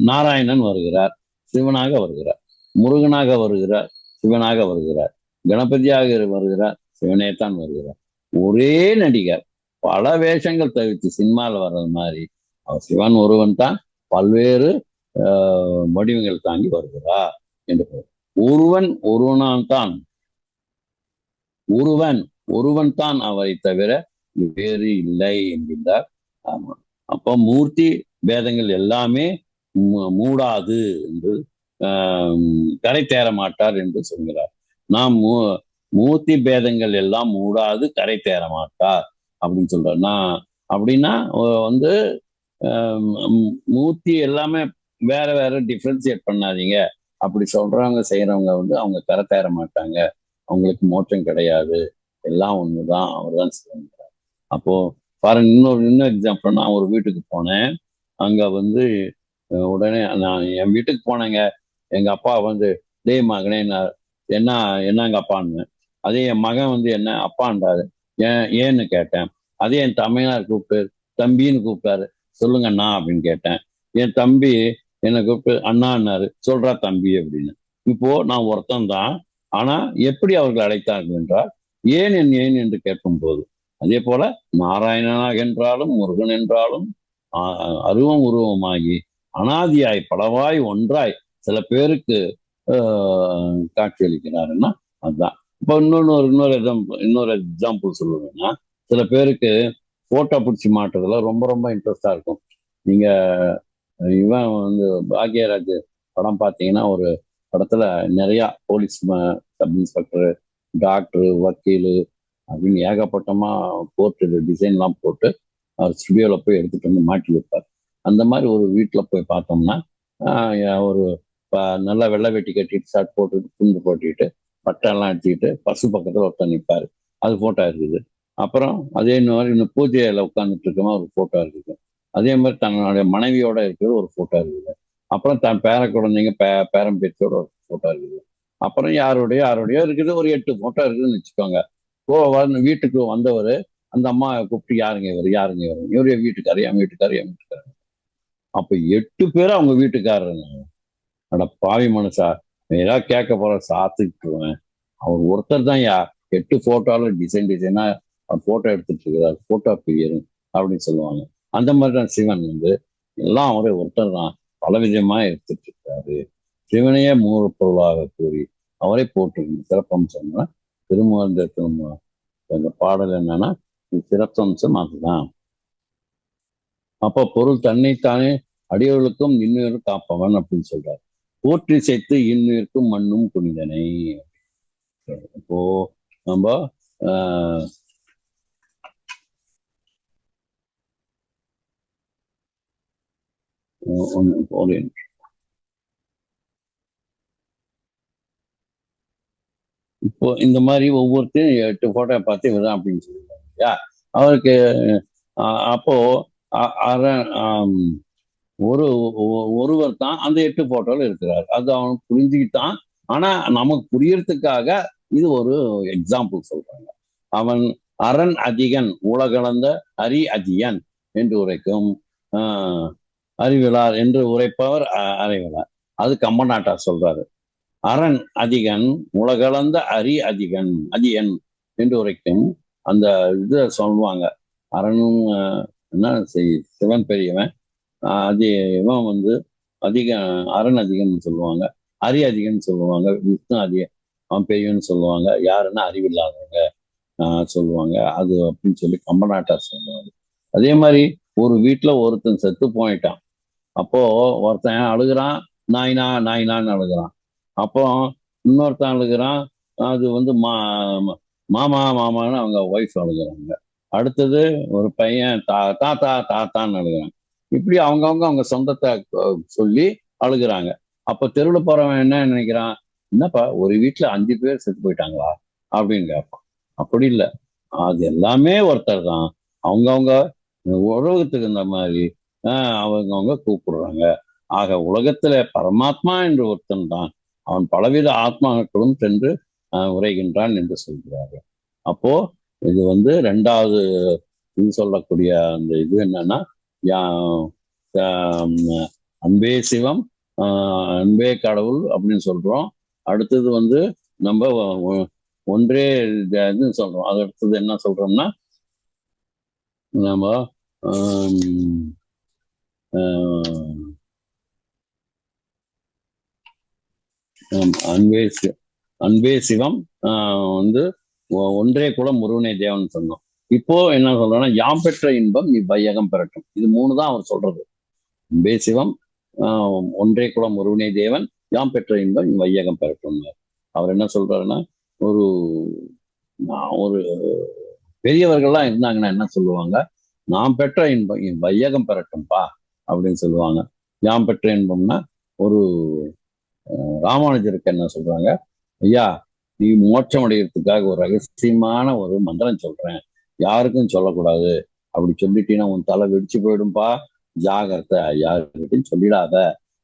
நாராயணன் வருகிறார், சிவனாக வருகிறார், முருகனாக வருகிறார், சிவனாக வருகிறார், கணபதியாக வருகிறார், சிவனேத்தான் வருகிறார். ஒரே நடிகர் பல வேஷங்கள் தவிர்த்து சினிமாவில் வர்றது மாதிரி அவர் சிவன் ஒருவன் தான் பல்வேறு வடிவங்கள் தாங்கி வருகிறார் என்று. ஒருவன் தான் அவரை தவிர வேறு இல்லை என்கின்றார். ஆமா, அப்போ மூர்த்தி பேதங்கள் எல்லாமே மூடாது என்று கரை தேர மாட்டார் என்று சொல்கிறார். நாம் மூர்த்தி பேதங்கள் எல்லாம் மூடாது கரை தேர மாட்டார் அப்படின்னு சொல்றார். நான் அப்படின்னா வந்து மூர்த்தி எல்லாமே வேற வேற டிஃப்ரென்சியேட் பண்ணாதீங்க. அப்படி சொல்றவங்க செய்யறவங்க வந்து அவங்க கரை தேர மாட்டாங்க, அவங்களுக்கு மோட்சம் கிடையாது, எல்லாம் ஒண்ணுதான், அவர் தான் சொல்லுங்கிறார். அப்போ பாருங்க, இன்னொரு எக்ஸாம்பிள். நான் ஒரு வீட்டுக்கு போனேன். அங்க வந்து உடனே நான் என் வீட்டுக்கு போனேங்க. எங்க அப்பா வந்து டேய் மகனே என்னங்க அப்பான்னு. அதே என் மகன் வந்து என்ன அப்பான்றாரு. ஏன்னு கேட்டேன். அதே என் தமையனார் கூப்பிட்டு தம்பின்னு கூப்பிட்டாரு. சொல்லுங்க அண்ணா அப்படின்னு கேட்டேன். என் தம்பி என்னை கூப்பிட்டு அண்ணான்னாரு. சொல்றா தம்பி அப்படின்னு. இப்போ நான் ஒருத்தன் தான், ஆனா எப்படி அவர்கள் அழைத்தார்கள் என்றால் ஏன் என்று கேட்கும் போது, அதே போல நாராயணனாக என்றாலும் முருகன் என்றாலும் அருவம் உருவமாகி அனாதியாய் பலவாய் ஒன்றாய் சில பேருக்கு காட்சியளிக்கிறாருன்னா அதுதான். இப்போ இன்னொரு எக்ஸாம்பிள் சொல்லுவேன்னா, சில பேருக்கு போட்டோ பிடிச்சி மாட்டுறதுல ரொம்ப ரொம்ப இன்ட்ரெஸ்டா இருக்கும். நீங்க இவன் வந்து பாக்யராஜ் படம் பார்த்தீங்கன்னா ஒரு படத்துல நிறைய போலீஸ், சப் இன்ஸ்பெக்டர், டாக்டர், வக்கீலு அப்படின்னு ஏகப்பட்டமா போர்ட்டு டிசைன்லாம் போட்டு அவர் ஸ்டுடியோவில் போய் எடுத்துட்டு வந்து மாட்டி வைப்பார். அந்த மாதிரி ஒரு வீட்டில் போய் பார்த்தோம்னா ஒரு நல்லா வெள்ளை வெட்டி கட்டிட்டு ஷர்ட் போட்டுட்டு துண்டு போட்டுக்கிட்டு பட்டெல்லாம் எடுத்துக்கிட்டு பசு பக்கத்தில் ஒருத்தர் நிற்பாரு. அது ஃபோட்டோ இருக்குது. அப்புறம் அதே மாதிரி இன்னும் பூஜையில் உட்காந்துட்டு இருக்கமா ஒரு ஃபோட்டோ இருக்குது. அதே மாதிரி தன்னுடைய மனைவியோட இருக்கிற ஒரு ஃபோட்டோ இருக்குது. அப்புறம் தன் பேர குழந்தைங்க பேரம் பேச்சோட ஒரு ஃபோட்டோ இருக்குது. அப்புறம் யாருடைய யாருடைய இருக்குது, ஒரு 8 ஃபோட்டோ இருக்குதுன்னு வச்சுக்கோங்க. வீட்டுக்கு வந்தவர் அந்த அம்மா கூப்பிட்டு, யாருங்க இவர், யாருங்க இவர், இவருடைய வீட்டுக்காரர், என் வீட்டுக்காரர், என் வீட்டுக்காரர். அப்ப 8 பேரும் அவங்க வீட்டுக்காரருங்க. அட பாவி மனுஷா, ஏதாவது கேட்க போற சாத்துக்குவேன். அவர் ஒருத்தர் தான் 8 போட்டோல டிசைனா போட்டோ எடுத்துட்டு இருக்கிறார், போட்டோ பிரியர் அப்படின்னு சொல்லுவாங்க. அந்த மாதிரிதான் சிவன் வந்து எல்லாம் அவரே ஒருத்தர் தான் பலவிதமா எடுத்துட்டு இருக்காரு. சிவனையே மூல பொருளாக கூறி அவரை போட்டு சிறப்பம்சம்னா திருமூலத்தின் அந்த பாடல் என்னன்னா சிறப்பம்சம் அதுதான். அப்ப பொருள் தன்னைத்தானே அடியவர்களுக்கும் இன்னுயிர் காப்பவன் அப்படின்னு சொல்றாரு. போற்றி சேர்த்து இன்னுயிர்க்கும் மண்ணும் புனிதனை. இப்போ நம்ம இப்போ இந்த மாதிரி ஒவ்வொருத்தையும் 8 போட்டோ பார்த்து இவதான் அப்படின்னு சொல்லுவாங்க இல்லையா. அவருக்கு அப்போ ஒரு ஒருவர் தான் அந்த 8 போட்டோல இருக்கிறார். அது அவன் புரிஞ்சுக்கிட்டான். ஆனா நமக்கு புரியறதுக்காக இது ஒரு எக்ஸாம்பிள் சொல்றாங்க. அவன் அரண் அதிகன் உலகளந்த அரி அதியன் என்று உரைக்கும் அறிவிலார் என்று உரைப்பவர் அறிவிலார். அது கம்பநாட்டார் சொல்றாரு. அரண் அதிகன் உலகளந்த அரி அதிகன் அதியன் என்று உரைக்கும் அந்த இதை சொல்லுவாங்க. அரணும் என்ன சிவன் பெரியவன், இவன் வந்து அதிக அரண் அதிகம்னு சொல்லுவாங்க, அரி அதிகம்னு சொல்லுவாங்க, விஷ்ணு அதிக அவன் பெரியவன்னு சொல்லுவாங்க, யாருன்னா அறிவில்லாதவங்க சொல்லுவாங்க. அது அப்படின்னு சொல்லி கம்பநாட்டார் சொல்லுவாங்க. அதே மாதிரி ஒரு வீட்டுல ஒருத்தன் செத்து போயிட்டான். அப்போ ஒருத்தன் அழுகிறான், நாயினா நாயினான்னு அழுகிறான். அப்போ இன்னொருத்தன் அழுகிறான், அது வந்து மாமா மாமான்னு அவங்க ஒய்ஃப் அழுகிறாங்க. அடுத்தது ஒரு பையன் தாத்தா தாத்தான்னு அழுகிறாங்க. இப்படி அவங்க சொந்தத்தை சொல்லி அழுகிறாங்க. அப்ப தெருவில் போறவன் என்ன நினைக்கிறான், என்னப்பா ஒரு வீட்டுல 5 பேர் செத்து போயிட்டாங்களா அப்படின்னு கேட்பான். அப்படி இல்லை, அது எல்லாமே ஒருத்தர் தான். அவங்கவுங்க உலகத்துக்கு இந்த மாதிரி அவங்கவுங்க கூப்பிடுறாங்க. ஆக உலகத்துல பரமாத்மா என்று ஒருத்தன் தான், அவன் பலவித ஆத்மாக்களும் சென்று உரைகின்றான் என்று சொல்கிறார்கள். அப்போ இது வந்து 2வது இது சொல்லக்கூடிய அந்த இது என்னன்னா, அன்பே சிவம், அன்பே கடவுள் அப்படின்னு சொல்றோம். அடுத்தது வந்து நம்ம ஒன்றே இதுன்னு சொல்றோம். அது அடுத்தது என்ன சொல்றோம்னா, நம்ம அன்பே சிவம் வந்து ஒன்றே குலம் ஒருவனே தேவன் சொன்னோம். இப்போ என்ன சொல்றோம்னா, யாம் பெற்ற இன்பம் இவ்வையகம் பெறட்டும். இது 3 தான் அவர் சொல்றது. அன்பே சிவம், ஒன்றே குலம் ஒருவனே தேவன், யாம் பெற்ற இன்பம் இவ்வையகம் பெறட்டும். அவர் என்ன சொல்றாருன்னா, ஒரு ஒரு பெரியவர்கள்லாம் இருந்தாங்கன்னா என்ன சொல்லுவாங்க, நாம் பெற்ற இன்பம் வையகம் பெறட்டும்பா அப்படின்னு சொல்லுவாங்க. யாம் பெற்ற இன்பம்னா ஒரு ராமானுஜருக்கு என்ன சொல்றாங்க, ஐயா நீ மோட்சம் அடைகிறதுக்காக ஒரு ரகசியமான ஒரு மந்திரம் சொல்றேன், யாருக்கும் சொல்லக்கூடாது. அப்படி சொல்லிட்டீங்கன்னா உன் தலை வெடிச்சு போயிடும்பா, ஜாகிரதை, யாருக்கிட்டையும் சொல்லிடாத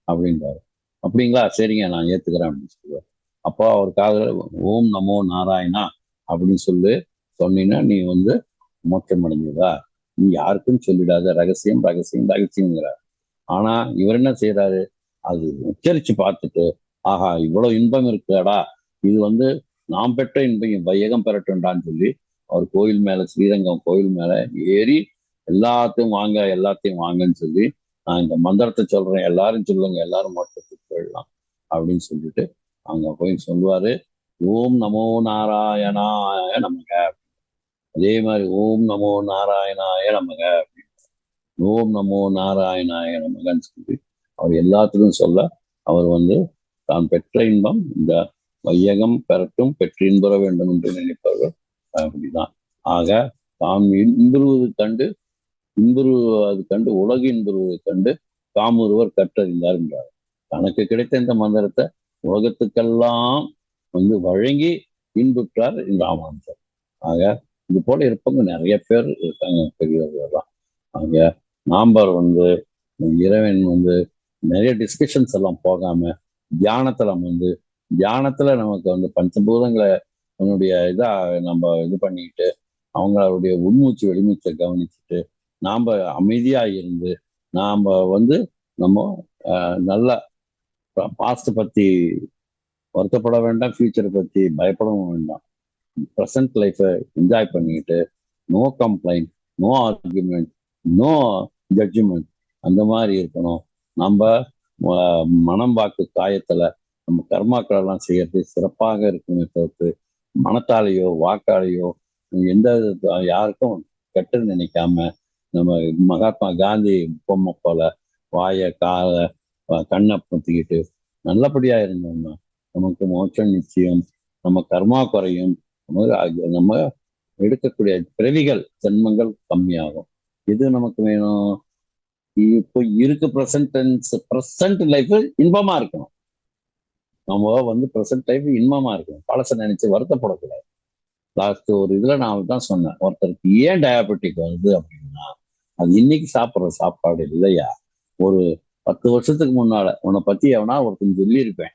அப்படின்றாரு. அப்படிங்களா, சரிங்க நான் ஏத்துக்கிறேன் அப்படின்னு சொல்லுவார். அப்போ அவருக்காக ஓம் நமோ நாராயணா அப்படின்னு சொன்னீங்கன்னா நீ வந்து மோட்சம் அடைஞ்சதா, நீ யாருக்கும் சொல்லிடாத, ரகசியம் ரகசியம் ரகசியங்கிறார். ஆனா இவர் என்ன செய்யறாரு, அது உச்சரிச்சு பார்த்துட்டு, ஆஹா இவ்வளவு இன்பம் இருக்குடா, இது வந்து நாம் பெற்ற இன்பம் வையகம் பெறட்டும்டான்னு சொல்லி அவர் கோயில் மேல, ஸ்ரீரங்கம் கோயில் மேல ஏறி எல்லாத்தையும் வாங்க எல்லாத்தையும் வாங்கன்னு சொல்லி, நான் இந்த மந்திரத்தை சொல்றேன், எல்லாரும் சொல்லுங்க, எல்லாரும் மோட்சத்துக்கு போயிடலாம் அப்படின்னு சொல்லிட்டு அங்க போய் சொல்லுவாரு. ஓம் நமோ நாராயணாய நமக. அதே மாதிரி ஓம் நமோ நாராயணாய நமக, ஓம் நமோ நாராயணாய நமகன்னு சொல்லி அவர் எல்லாத்துக்கும் சொல்ல, அவர் வந்து தான் பெற்ற இன்பம் இந்த வையகம் பெறட்டும் பெற்று இன்புற வேண்டும் என்று நினைப்பவர்கள் அப்படிதான். ஆக தாம் இன்புறுவது கண்டு இன்புறுவது கண்டு உலகு இன்புறுவதை கண்டு காமொருவர் கற்றறிந்தார் என்றார். தனக்கு கிடைத்த இந்த மந்திரத்தை உலகத்துக்கெல்லாம் வழங்கி இன்புற்றார் ராமானுஜர். ஆக இது போல இருப்பவங்க நிறைய பேர் இருக்காங்க, பெரியவர்கள் தான். ஆக நாம இறைவன் நிறைய டிஸ்கஷன்ஸ் எல்லாம் போகாம தியானத்துல நமக்கு பஞ்சபூதங்களை இதா நம்ம இது பண்ணிக்கிட்டு அவங்களுடைய உள்மூச்சு வெளிமூச்சை கவனிச்சுட்டு நாம அமைதியா இருந்து நாம நம்ம நல்ல பாஸ்ட் பத்தி வருத்தப்பட வேண்டாம், ஃபியூச்சரை பத்தி பயப்படவும் வேண்டாம். ப்ரெசன்ட் லைஃபை என்ஜாய் பண்ணிக்கிட்டு no complaint, no argument, no judgement, அந்த மாதிரி இருக்கணும். நம்ம மனம் வாக்கு காயத்துல நம்ம கர்மாக்கள் எல்லாம் செய்யறது சிறப்பாக இருக்குமே தவிர்த்து மனத்தாலேயோ வாக்காலேயோ எந்த யாருக்கும் கெட்டது நினைக்காம நம்ம மகாத்மா காந்தி பொம்மை போல வாயை காலை கண்ணை பத்திக்கிட்டு நல்லபடியா இருந்தோம்னா நமக்கு மோட்சம் நிச்சயம். நம்ம கர்மா குறையும், நம்ம எடுக்கக்கூடிய பிறவிகள் ஜென்மங்கள் கம்மியாகும். இது நமக்கு வேணும். இப்போ இருக்கு ப்ரெசன்ட் லைஃப் இன்பமா இருக்கணும். நம்ம ப்ரெசன்ட் லைஃப் இன்பமா இருக்கணும், பழச நினைச்சு வருத்தப்படக்கூடாது. லாஸ்ட் ஒரு இதுல நான் தான் சொன்னேன், ஒருத்தருக்கு ஏன் டயபெட்டிக் வருது அப்படின்னா அது இன்னைக்கு சாப்பிட்ற சாப்பாடு இல்லையா. ஒரு 10 வருஷத்துக்கு முன்னால உன்னை பத்தி எவனா ஒருத்தன் சொல்லியிருப்பேன்,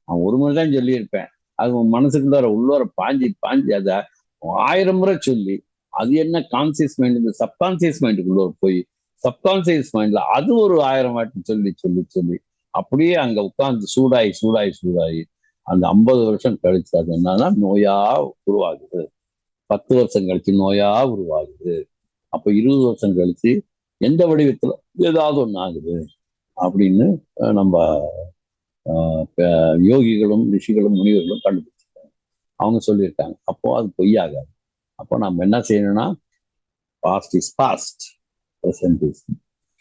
அவன் ஒரு முறை தான் சொல்லியிருப்பேன், அது உன் மனசுக்குள்ள உள்ளவர பாஞ்சி அதை 1000 முறை சொல்லி அது என்ன கான்சியஸ் மைண்ட் இந்த சப்கான்சியஸ் மைண்டுக்குள்ள போய் சப்கான்சியஸ் மைண்ட்ல அது ஒரு 1000 வாட்டி சொல்லி சொல்லி சொல்லி அப்படியே அங்க உட்கார்ந்து சூடாகி அந்த 50 வருஷம் கழிச்சு அது என்னன்னா நோயா உருவாகுது. 10 வருஷம் கழிச்சு நோயா உருவாகுது. அப்ப 20 வருஷம் கழிச்சு எந்த வடிவத்துல ஏதாவது ஒண்ணு ஆகுது அப்படின்னு நம்ம யோகிகளும் ரிஷிகளும் முனிவர்களும் கண்டுபிடிச்சிருக்காங்க, அவங்க சொல்லியிருக்காங்க. அப்போ அது பொய்யாகாது. அப்போ நம்ம என்ன செய்யணும்னா past is past, present is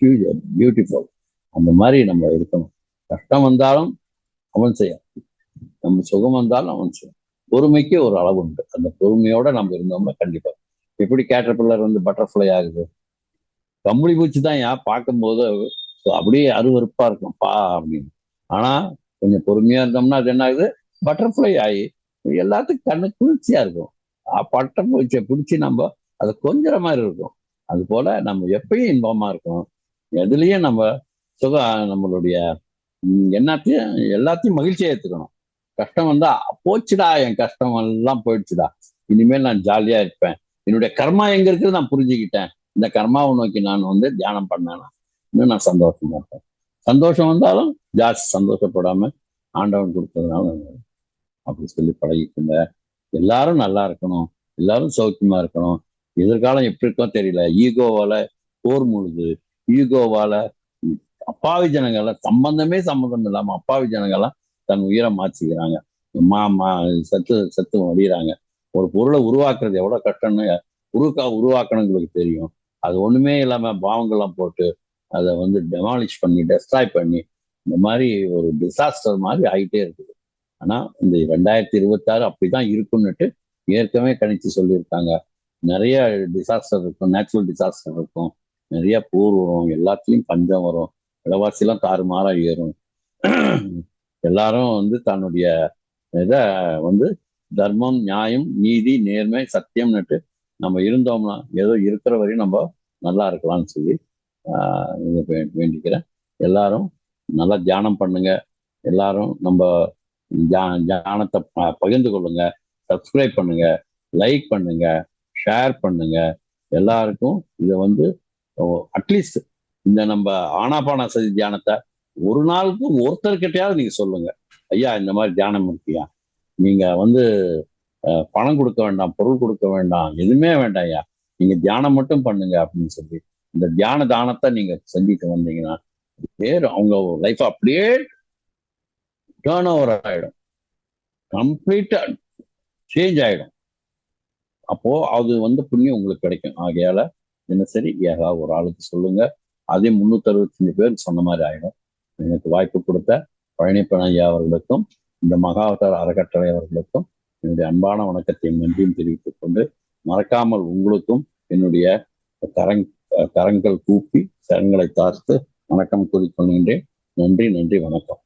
future beautiful. அந்த மாதிரி நம்ம இருக்கணும். கஷ்டம் வந்தாலும் அவன் செய்ய, நம்ம சுகம் வந்தாலும் அவன் செய்யும். பொறுமைக்கு ஒரு அளவு உண்டு. அந்த பொறுமையோட நம்ம இருந்தோம்னா கண்டிப்பா. எப்படி கேட்டர்பில்லர் பட்டர்ஃப்ளை ஆகுது, கம்பளி பூச்சி தான் பார்க்கும்போது அப்படியே அருவருப்பா இருக்கும் பா அப்படின்னு. ஆனா கொஞ்சம் பொறுமையா இருந்தோம்னா அது என்ன ஆகுது, பட்டர்ஃப்ளை ஆகி எல்லாத்துக்கும் கண்ணு குளிர்ச்சியா இருக்கும். பட்டர்ஃப்ளையை பிடிச்சி நம்ம அதை கொஞ்சற மாதிரி இருக்கும். அது போல நம்ம எப்பயும் இன்பமா இருக்கணும். எதுலயும் நம்ம நம்மளுடைய எல்லாத்தையும் மகிழ்ச்சியா ஏத்துக்கணும். கஷ்டம் வந்தா போச்சுடா, என் கஷ்டம் எல்லாம் போயிடுச்சுடா, இனிமேல் நான் ஜாலியா இருப்பேன், என்னுடைய கர்மா எங்க இருக்குது நான் புரிஞ்சுக்கிட்டேன், இந்த கர்மாவை நோக்கி நான் தியானம் பண்ணேன்னா இன்னும் நான் சந்தோஷமா இருப்பேன். சந்தோஷம் வந்தாலும் ஜாஸ்தி சந்தோஷப்படாம ஆண்டவன் கொடுத்ததுனால அப்படி சொல்லி பழகிக்குங்க. எல்லாரும் நல்லா இருக்கணும், எல்லாரும் சௌக்கியமா இருக்கணும். எதிர்காலம் எப்படி இருக்கோ தெரியல. ஈகோவால போர் முழுது, ஈகோவால அப்பாவி ஜனங்கள்லாம் சம்பந்தம் இல்லாம அப்பாவி ஜனங்கள்லாம் தன் உயிரை மாற்றிக்கிறாங்க, செத்து வடிகிறாங்க. ஒரு பொருளை உருவாக்குறது எவ்வளவு கஷ்டம்னு உருவாக்கணுங்களுக்கு தெரியும். அது ஒண்ணுமே இல்லாம பாவங்கள்லாம் போட்டு அதை டெமாலிஷ் பண்ணி டெஸ்ட்ராய் பண்ணி இந்த மாதிரி ஒரு டிசாஸ்டர் மாதிரி ஆகிட்டே இருக்குது. ஆனா இந்த 2026 அப்படிதான் இருக்குன்னுட்டு ஏற்கனவே கணிச்சு சொல்லியிருக்காங்க. நிறைய டிசாஸ்டர் இருக்கும், நேச்சுரல் டிசாஸ்டர் இருக்கும், நிறைய போர் வரும், எல்லாத்துலயும் பஞ்சம் வரும், விலைவாசிலாம் தாறுமாறா ஏறும். எல்லாரும் தன்னுடைய இதை தர்மம் நியாயம் நீதி நேர்மை சத்தியம்னுட்டு நம்ம இருந்தோம்னா ஏதோ இருக்கிற வரையும் நம்ம நல்லா இருக்கலாம்னு சொல்லி வேண்டிக்கிறேன். எல்லாரும் நல்லா தியானம் பண்ணுங்க. எல்லாரும் நம்ம தியானத்தை பகிர்ந்து கொள்ளுங்க, சப்ஸ்கிரைப் பண்ணுங்க, லைக் பண்ணுங்க, ஷேர் பண்ணுங்க. எல்லாருக்கும் இதை அட்லீஸ்ட் இந்த நம்ம ஆனாபான சதி தியானத்தை ஒரு நாளுக்கு ஒருத்தர்கிட்டயாவது நீங்க சொல்லுங்க, ஐயா இந்த மாதிரி தியானம் இருக்கியா, நீங்க பணம் கொடுக்க வேண்டாம், பொருள் கொடுக்க வேண்டாம், எதுவுமே வேண்டாம் ஐயா, நீங்க தியானம் மட்டும் பண்ணுங்க அப்படின்னு சொல்லி இந்த தியான தானத்தை நீங்க செஞ்சுட்டு வந்தீங்கன்னா அவங்க லைஃப் அப்படியே டேர்ன் ஓவர் ஆயிடும், கம்ப்ளீட்டா சேஞ்ச் ஆயிடும். அப்போ அது புண்ணியம் உங்களுக்கு கிடைக்கும். ஆகையால என்ன சரி ஏதாவது ஒரு ஆளுக்கு சொல்லுங்க, அதே 365 பேர் சொன்ன மாதிரி ஆயிடும். எனக்கு வாய்ப்பு கொடுத்த பழனிப்பன் ஐயா அவர்களுக்கும் இந்த மகாவதார் அறக்கட்டளை அவர்களுக்கும் என்னுடைய அன்பான வணக்கத்தையும் நன்றியும் தெரிவித்துக் கொண்டு, மறக்காமல் உங்களுக்கும் என்னுடைய கரங்கள் கூப்பி கரங்களை தாழ்த்து வணக்கம் கூறிக்கொள்கின்றேன். நன்றி, நன்றி, வணக்கம்.